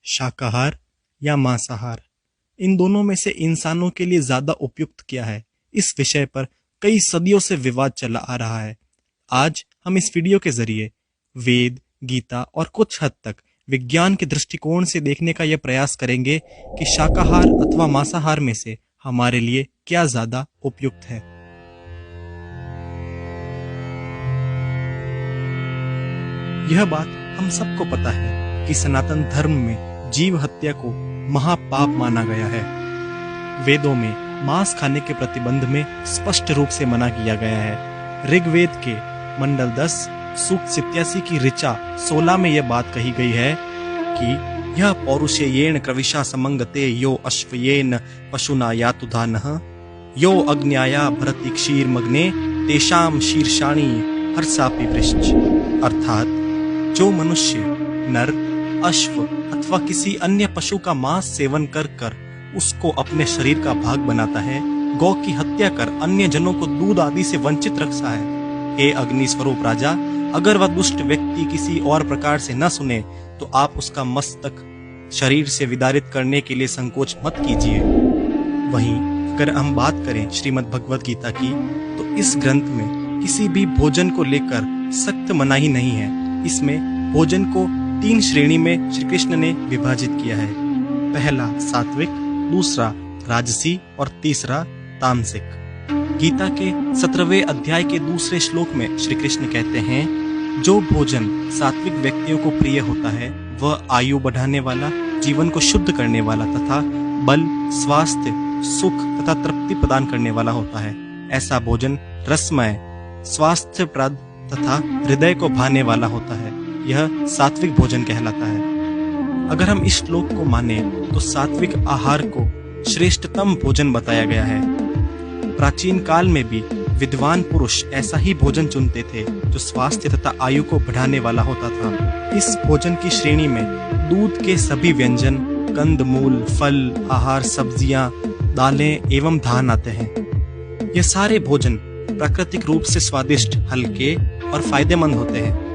शाकाहार या मांसाहार, इन दोनों में से इंसानों के लिए ज्यादा उपयुक्त क्या है? इस विषय पर कई सदियों से विवाद चला आ रहा है। आज हम इस वीडियो के जरिए वेद, गीता और कुछ हद तक विज्ञान के दृष्टिकोण से देखने का यह प्रयास करेंगे कि शाकाहार अथवा मांसाहार में से हमारे लिए क्या ज्यादा उपयुक्त है। यह बात हम सबको पता है कि सनातन धर्म में जीव हत्या को महापाप माना गया है। वेदों में मांस खाने के प्रतिबंध में स्पष्ट रूप से मना किया गया है। ऋग्वेद के मंडल 10 सूक्त 87 की ऋचा 16 में यह बात कही गई है कि यह पौरुषेयेण क्रविशा समंगते यो अश्वयेन पशुना यातुधानः यो अग्न्याया भरति क्षीर मग्ने तेषाम शीर्षाणि हर्षापि वृश्च। अर्थात जो मनुष्य नर, अश्व अथवा किसी अन्य पशु का मांस सेवन कर कर उसको अपने शरीर का भाग बनाता है, गौ की हत्या कर अन्य जनों को दूध आदि से वंचित रखता है। हे अग्नि स्वरूप राजा, अगर वह दुष्ट व्यक्ति किसी और प्रकार से न सुने तो आप उसका मस्तक शरीर से विदारित करने के लिए संकोच मत कीजिए। वहीं अगर हम बात करें श्रीमद् भगवद गीता की, तो इस ग्रंथ में किसी भी भोजन को लेकर सख्त मनाही नहीं है। इसमें भोजन को 3 श्रेणी में श्री कृष्ण ने विभाजित किया है। पहला सात्विक, दूसरा राजसी और तीसरा तामसिक। गीता के 17वें अध्याय के दूसरे श्लोक में श्री कृष्ण कहते हैं, जो भोजन सात्विक व्यक्तियों को प्रिय होता है वह आयु बढ़ाने वाला, जीवन को शुद्ध करने वाला तथा बल, स्वास्थ्य, सुख तथा तृप्ति प्रदान करने वाला होता है। ऐसा भोजन रसमय, स्वास्थ्यप्रद तथा हृदय को भाने वाला होता है। यह सात्विक भोजन कहलाता है। अगर हम इस श्लोक को माने तो सात्विक आहार को श्रेष्ठतम भोजन बताया गया है। प्राचीन काल में भी विद्वान पुरुष ऐसा ही भोजन चुनते थे जो स्वास्थ्य तथा आयु को बढ़ाने वाला होता था। इस भोजन की श्रेणी में दूध के सभी व्यंजन, कंद मूल, फल, आहार, सब्जियां, दालें एवं धान आते हैं। ये सारे भोजन प्राकृतिक रूप से स्वादिष्ट, हल्के और फायदेमंद होते हैं।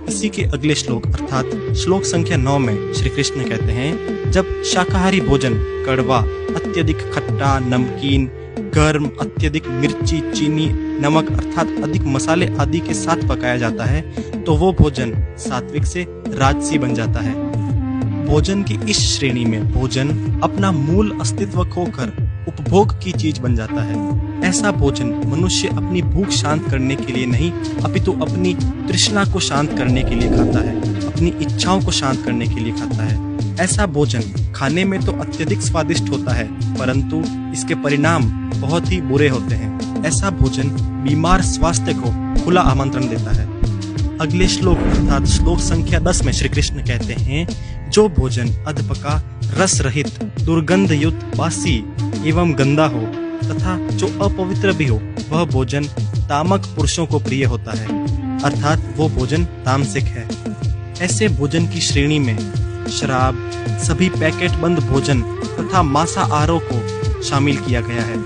इसी के अगले श्लोक अर्थात श्लोक संख्या 9 में श्री कृष्ण कहते हैं, जब शाकाहारी भोजन कड़वा, अत्यधिक खट्टा, नमकीन, गर्म, अत्यधिक मिर्ची, चीनी, नमक अर्थात अधिक मसाले आदि के साथ पकाया जाता है तो वो भोजन सात्विक से राजसी बन जाता है। भोजन की इस श्रेणी में भोजन अपना मूल अस्तित्व खोकर उपभोग की चीज बन जाता है। ऐसा भोजन मनुष्य अपनी भूख शांत करने के लिए नहीं अपितु अपनी तृष्णा को शांत करने के लिए खाता है, अपनी इच्छाओं को शांत करने के लिए खाता है। ऐसा भोजन खाने में तो अत्यधिक स्वादिष्ट होता है परंतु इसके परिणाम बहुत ही बुरे होते हैं। ऐसा भोजन बीमार स्वास्थ्य को खुला आमंत्रण देता है। अगले श्लोक अर्थात श्लोक संख्या 10 में श्री कृष्ण कहते हैं, जो भोजन अधपका, रस रहित, दुर्गंध युक्त, बासी एवं गंदा हो तथा जो अपवित्र भी हो वह भोजन तामक पुरुषों को प्रिय होता है, अर्थात वो भोजन तामसिक है। ऐसे भोजन की श्रेणी में शराब, सभी पैकेट बंद भोजन तथा मांसाहारों को शामिल किया गया है।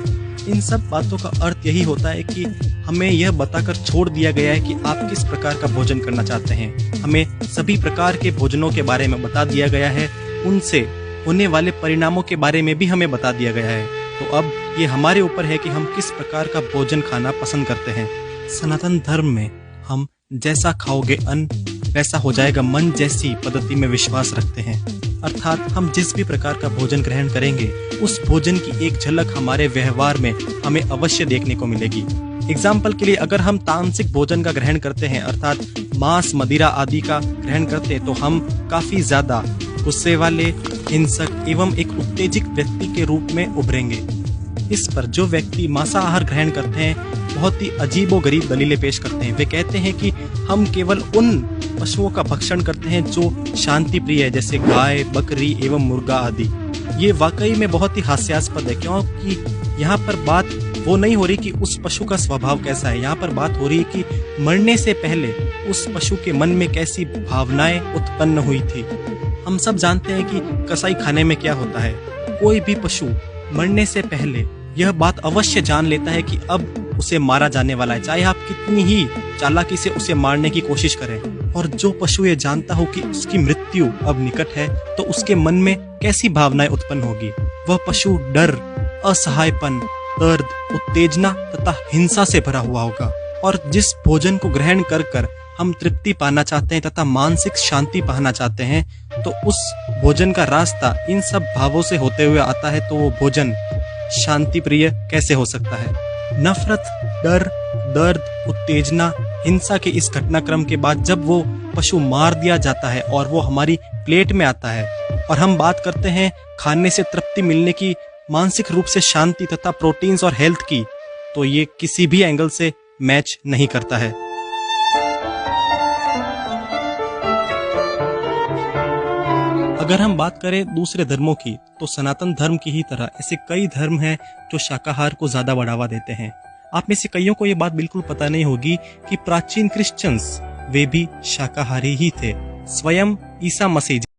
इन सब बातों का अर्थ यही होता है कि हमें यह बताकर छोड़ दिया गया है कि आप किस प्रकार का भोजन करना चाहते हैं। हमें सभी प्रकार के भोजनों के बारे में बता दिया गया है, उनसे होने वाले परिणामों के बारे में भी हमें बता दिया गया है। तो अब ये हमारे ऊपर है कि हम किस प्रकार का भोजन खाना पसंद करते हैं। सनातन धर्म में हम जैसा खाओगे अन्न वैसा हो जाएगा मन जैसी पद्धति में विश्वास रखते हैं। अर्थात हम जिस भी प्रकार का भोजन ग्रहण करेंगे उस भोजन की एक झलक हमारे व्यवहार में हमें अवश्य देखने को मिलेगी। एग्जाम्पल के लिए अगर हम तामसिक भोजन का ग्रहण करते हैं अर्थात मांस, मदिरा आदि का ग्रहण करते हैं तो हम काफी ज्यादा गुस्से वाले, हिंसक एवं एक उत्तेजित व्यक्ति के रूप में उभरेंगे। इस पर जो व्यक्ति मांसाहार ग्रहण करते हैं बहुत ही अजीबोगरीब दलीलें पेश करते हैं। वे कहते हैं कि हम केवल उन पशुओं का भक्षण करते हैं जो शांति प्रिय है, जैसे गाय, बकरी एवं मुर्गा आदि। ये वाकई में बहुत ही हास्यास्पद है, क्योंकि यहाँ पर बात वो नहीं हो रही कि उस पशु का स्वभाव कैसा है। यहाँ पर बात हो रही है कि मरने से पहले उस पशु के मन में कैसी भावनाएं उत्पन्न हुई थी। हम सब जानते हैं कि कसाई खाने में क्या होता है। कोई भी पशु मरने से पहले यह बात अवश्य जान लेता है कि अब उसे मारा जाने वाला है, चाहे आप कितनी ही चालाकी से उसे मारने की कोशिश करें। और जो पशु ये जानता हो कि उसकी मृत्यु अब निकट है, तो उसके मन में कैसी भावनाएं उत्पन्न होगी। वह पशु डर, असहायपन, दर्द, उत्तेजना तथा हिंसा से भरा हुआ होगा। और जिस भोजन को ग्रहण कर कर हम तृप्ति पाना चाहते हैं तथा मानसिक शांति पाना चाहते हैं, तो उस भोजन का रास्ता इन सब भावों से होते हुए आता है, तो वो भोजन शांति प्रिय कैसे हो सकता है। नफरत, डर, दर्द, उत्तेजना, हिंसा के इस घटनाक्रम के बाद जब वो पशु मार दिया जाता है और वो हमारी प्लेट में आता है और हम बात करते हैं खाने से तृप्ति मिलने की, मानसिक रूप से शांति तथा प्रोटीन्स और हेल्थ की, तो ये किसी भी एंगल से मैच नहीं करता है। अगर हम बात करें दूसरे धर्मों की, तो सनातन धर्म की ही तरह ऐसे कई धर्म हैं जो शाकाहार को ज्यादा बढ़ावा देते हैं। आप में से कईयों को ये बात बिल्कुल पता नहीं होगी कि प्राचीन क्रिश्चियंस वे भी शाकाहारी ही थे। स्वयं ईसा मसीह